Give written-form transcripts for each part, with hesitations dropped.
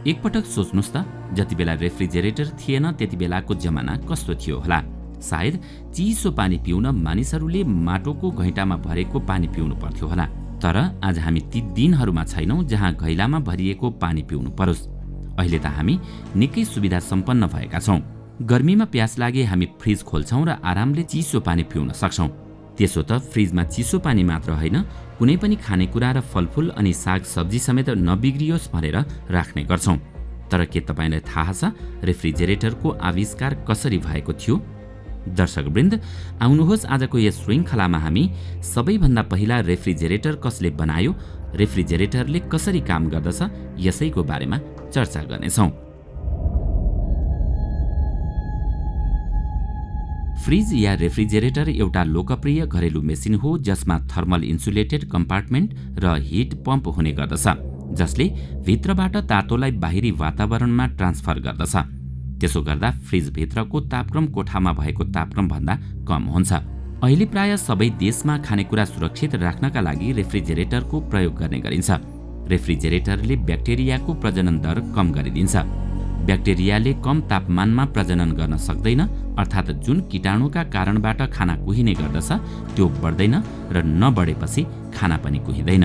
एकपटक सोच्नुस् त, जति बेला रेफ्रिजरेटर थिएन त्यति बेलाको जमाना कस्तो थियो होला। सायद चिसो पानी पिउन मानिसहरूले माटोको घैँटामा भरेको पानी पिउनु पर्थ्यो होला। तर आज हामी ती दिनहरूमा छैनौं जहाँ घैलामा भरिएको पानी पिउनु परोस्। अहिले त हामी निकै सुविधा सम्पन्न भएका छौं। गर्मीमा प्यास लागे हामी फ्रिज खोल्छौं र आरामले चिसो पानी पिउन सक्छौं। त्यसो त फ्रिजमा चिसो पानी मात्र होइन, कुनै पनि खानेकुरा र फलफुल अनि साग सब्जी समेत नबिग्रियोस् भनेर राख्ने गर्छौं। तर के तपाईलाई थाहा छ रेफ्रिजरेटरको आविष्कार कसरी भएको थियो? दर्शकवृन्द, आउनुहोस् आजको यस श्रृङ्खलामा हामी सबैभन्दा पहिला रेफ्रिजरेटर कसले बनायो, रेफ्रिजरेटरले कसरी काम गर्दछ, यसैको बारेमा चर्चा गर्नेछौं। फ्रिज या रेफ्रिजरेटर एउटा लोकप्रिय घरेलु मेसिन हो जसमा थर्मल इन्सुलेटेड कम्पार्टमेन्ट र हिट पम्प हुने गर्दछ, जसले भित्रबाट तातोलाई बाहिरी वातावरणमा ट्रान्सफर गर्दछ। त्यसो गर्दा फ्रिजभित्रको तापक्रम कोठामा भएको तापक्रम भन्दा कम हुन्छ। अहिले प्राय सबै देशमा खानेकुरा सुरक्षित राख्नका लागि रेफ्रिजरेटरको प्रयोग गर्ने गरिन्छ। रेफ्रिजरेटरले ब्याक्टेरियाको प्रजनन दर कम गरिदिन्छ। ब्याक्टेरियाले कम तापमानमा प्रजनन गर्न सक्दैन, अर्थात् जुन कीटाणुका कारणबाट खाना कुहिने गर्दछ त्यो बढ्दैन र नबढेपछि खाना पनि कुहिँदैन।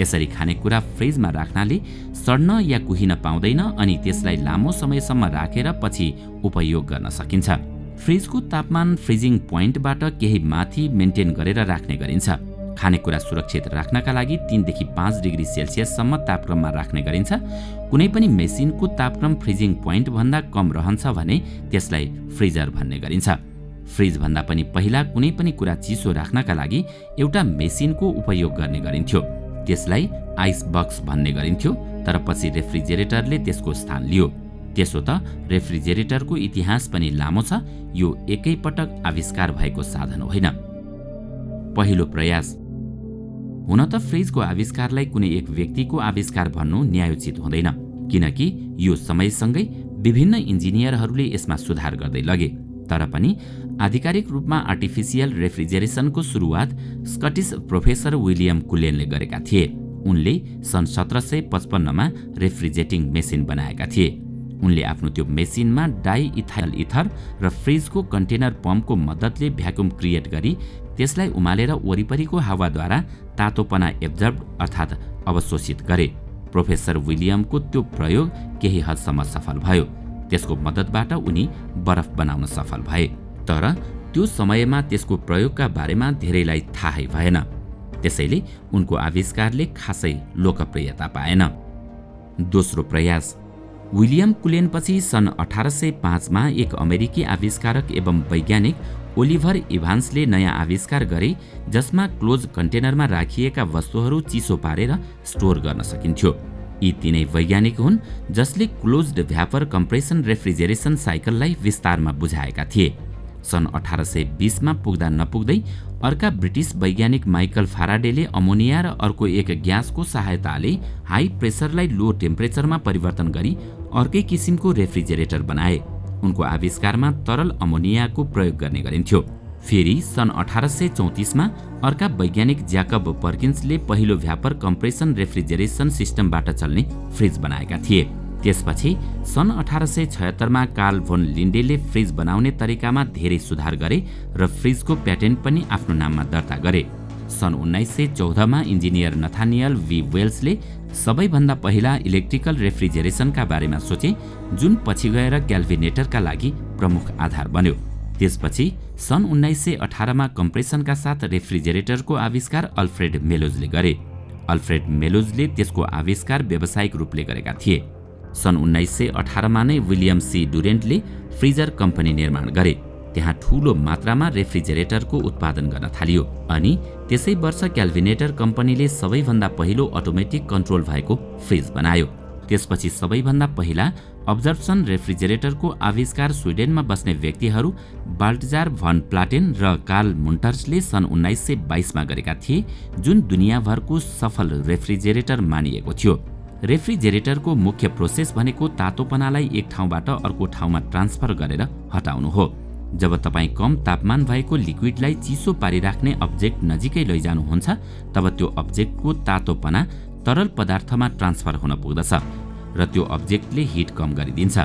यसरी खानेकुरा फ्रिजमा राख्नाले सड्न या कुहिन पाउँदैन अनि त्यसलाई लामो समयसम्म राखेर पछि उपयोग गर्न सकिन्छ। फ्रिजको तापमान फ्रिजिङ पोइन्टबाट केही माथि मेन्टेन गरेर राख्ने गरिन्छ। खानेकुरा सुरक्षित राख्नका लागि 3 देखि 5 डिग्री सेल्सियससम्म तापक्रममा राख्ने गरिन्छ। कुनै पनि मेसिनको तापक्रम फ्रिजिङ पोइन्ट भन्दा कम रहन्छ भने त्यसलाई फ्रिजर भन्ने गरिन्छ। फ्रिज भन्दा पनि पहिला कुनै पनि कुरा चिसो राख्नका लागि एउटा मेसिनको उपयोग गर्ने गरिन्थ्यो। त्यसलाई आइसबक्स भन्ने गरिन्थ्यो, तर पछि रेफ्रिजरेटरले त्यसको स्थान लियो। त्यसो त रेफ्रिजरेटरको इतिहास पनि लामो छ। यो एकै पटक आविष्कार भएको साधन होइन। पहिलो प्रयास। हुन त फ्रिजको आविष्कारलाई कुनै एक व्यक्तिको आविष्कार भन्नु न्यायोचित हुँदैन, किनकि यो समयसँगै विभिन्न इन्जिनियरहरूले यसमा सुधार गर्दै लगे। तर पनि आधिकारिक रूपमा आर्टिफिसियल रेफ्रिजरेसनको सुरुवात स्कटिस प्रोफेसर विलियम कुलेनले गरेका थिए। उनले सन् 1755मा रेफ्रिजरेटिङ मेसिन बनाएका थिए। उनले आफ्नो त्यो मेसिनमा डाई इथाइल इथर र फ्रिजको कन्टेनर पम्पको मद्दतले भ्याकुम क्रिएट गरी त्यसलाई उमालेर वरिपरिको हावाद्वारा तातोपना एब्जर्ब अर्थात् अवशोषित गरे। प्रोफेसर विलियमको त्यो प्रयोग केही हदसम्म सफल भयो। त्यसको मद्दतबाट उनी बरफ बनाउन सफल भए। तर त्यो समयमा त्यसको प्रयोगका बारेमा धेरैलाई थाहै भएन। त्यसैले उनको आविष्कारले खासै लोकप्रियता पाएन। दोस्रो प्रयास। विलियम कुलेनपछि सन् 1805मा एक अमेरिकी आविष्कारक एवं वैज्ञानिक ओलिभर इभान्सले नयाँ आविष्कार गरे जसमा क्लोज कन्टेनरमा राखिएका वस्तुहरू चिसो पारेर स्टोर गर्न सकिन्थ्यो। यी तीनै वैज्ञानिक हुन् जसले क्लोज्ड भ्यापर कम्प्रेसन रेफ्रिजरेसन साइकललाई विस्तारमा बुझाएका थिए। सन् 1820मा पुग्दा नपुग्दै अर्का ब्रिटिस वैज्ञानिक माइकल फाराडेले अमोनिया र अर्को एक ग्यासको सहायताले हाई प्रेसरलाई लो टेम्परेचरमा परिवर्तन गरी अर्कै किसिमको रेफ्रिजरेटर बनाए। उनको आविष्कारमा तरल अमोनियाको प्रयोग गर्ने गरिन्थ्यो। फेरि सन् 1834मा अर्का वैज्ञानिक ज्याकब पर्किन्सले पहिलो भ्यापर कम्प्रेसन रेफ्रिजरेसन सिस्टमबाट चल्ने फ्रिज बनाएका थिए। त्यसपछि सन् 1876मा कार्ल भोन लिन्डेले फ्रिज बनाउने तरिकामा धेरै सुधार गरे र फ्रिजको प्याटेन्ट पनि आफ्नो नाममा दर्ता गरे। सन् 1914मा इन्जिनियर नथानियल वी वेल्सले सबैभन्दा पहिला इलेक्ट्रिकल रेफ्रिजरेसनका बारेमा सोचे, जुन पछि गएर क्याल्भिनेटरका लागि प्रमुख आधार बन्यो। त्यसपछि सन् 1918मा कम्प्रेसनका साथ रेफ्रिजरेटरको आविष्कार अल्फ्रेड मेलोजले गरे। अल्फ्रेड मेलोजले त्यसको आविष्कार व्यावसायिक रूपले गरेका थिए। सन् 1918मा नै विलियम सी डुरेन्टले फ्रिजर कम्पनी निर्माण गरे। त्यहाँ ठूलो मात्रामा रेफ्रिजरेटरको उत्पादन गर्न थालियो अनि त्यसै वर्ष क्याल्भिनेटर कम्पनीले सबैभन्दा पहिलो अटोमेटिक कन्ट्रोल भएको फ्रिज बनायो। त्यसपछि सबैभन्दा पहिला अब्जर्प्सन रेफ्रिजरेटरको आविष्कार स्विडेनमा बस्ने व्यक्तिहरू बाल्टजार भन प्लाटेन र कार्ल मुन्टर्सले सन् 1922मा गरेका थिए, जुन दुनियाँभरको सफल रेफ्रिजरेटर मानिएको थियो। रेफ्रिजरेटरको मुख्य प्रोसेस भनेको तातोपनालाई एक ठाउँबाट अर्को ठाउँमा ट्रान्सफर गरेर हटाउनु हो। जब तपाईँ कम तापमान भएको लिक्विडलाई चिसो पारिराख्ने अब्जेक्ट नजिकै लैजानुहुन्छ तब त्यो अब्जेक्टको तातोपना तरल पदार्थमा ट्रान्सफर हुन पुग्दछ र त्यो अब्जेक्टले हिट कम गरिदिन्छ।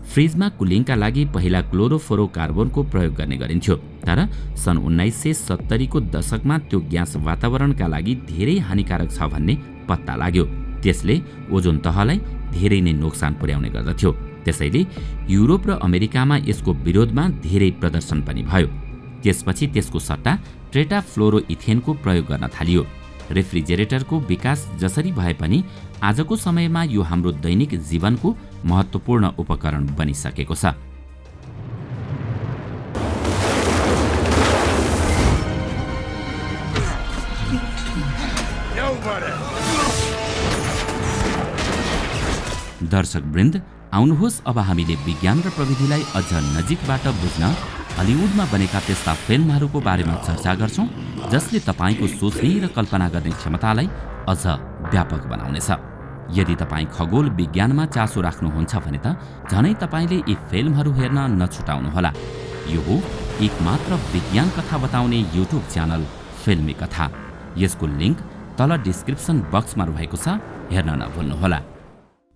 फ्रिजमा कुलिङका लागि पहिला क्लोरोफ्लोरोकार्बनको प्रयोग गर्ने गरिन्थ्यो, तर सन् 1970 को दशकमा त्यो ग्यास वातावरणका लागि धेरै हानिकारक छ भन्ने पत्ता लाग्यो। त्यसले ओजोन तहलाई धेरै नै नोक्सान पुर्याउने गर्दथ्यो। त्यसैले युरोप र अमेरिकामा यसको विरोधमा धेरै प्रदर्शन पनि भयो। त्यसपछि त्यसको सट्टा टेट्राफ्लोरोइथेनको प्रयोग गर्न थालियो। रेफ्रिजरेटरको विकास जसरी भए पनि आजको समयमा यो हाम्रो दैनिक जीवनको महत्त्वपूर्ण उपकरण बनिसकेको छ। दर्शकवृन्द, आउनुहोस् अब हामीले विज्ञान र प्रविधिलाई अझ नजिकबाट बुझ्न हलिउडमा बनेका त्यस्ता फिल्महरूको बारेमा चर्चा गर्छौं, जसले तपाईको सोच्ने र कल्पना गर्ने क्षमतालाई अझ व्यापक बनाउनेछ। यदि तपाईँ खगोल विज्ञानमा चासो राख्नुहुन्छ भने त झनै तपाईले यी फिल्महरू हेर्न नछुटाउनुहोला। यो हो एकमात्र विज्ञान कथा बताउने युट्युब च्यानल फिल्मी कथा। यसको लिङ्क तल डिस्क्रिप्सन बक्समा रहेको छ, हेर्न नभुल्नुहोला।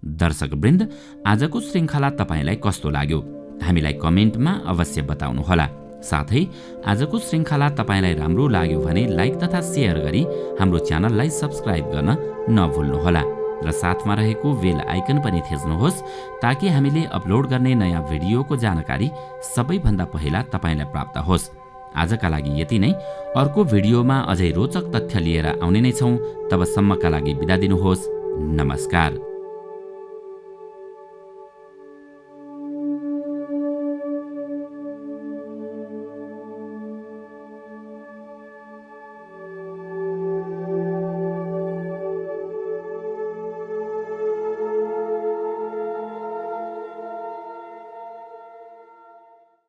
दर्शकवृन्द, आजको श्रृङ्खला तपाईलाई कस्तो लाग्यो हामीलाई कमेन्टमा अवश्य बताउनुहोला। साथै आजको श्रृङ्खला तपाईलाई राम्रो लाग्यो भने लाइक तथा सेयर गरी हाम्रो च्यानललाई सब्स्क्राइब गर्न नभुल्नुहोला र साथमा रहेको बेल आइकन पनि थिच्नुहोस्, ताकि हामीले अपलोड गर्ने नयाँ भिडियोको जानकारी सबैभन्दा पहिला तपाईलाई प्राप्त होस्। आजका लागि यति नै। अर्को भिडियोमा अझै रोचक तथ्य लिएर आउने नै छौं। तबसम्मका लागि बिदा दिनुहोस्। नमस्कार।